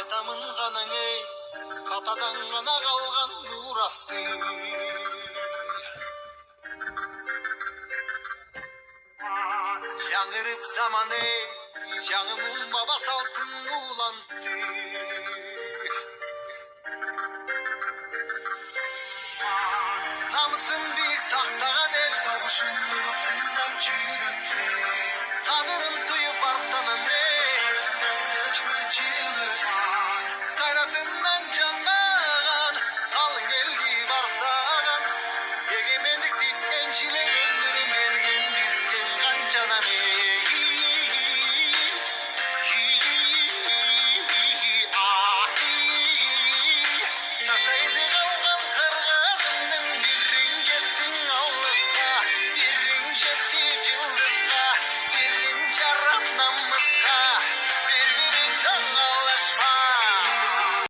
айтамын ғанаң ей, атадан ғана қалған мурасты. Жаңырып заман ей, жаңымын баба салтын улантты. Намысын биік сақтаған ел, тобышын тыңдап жүрек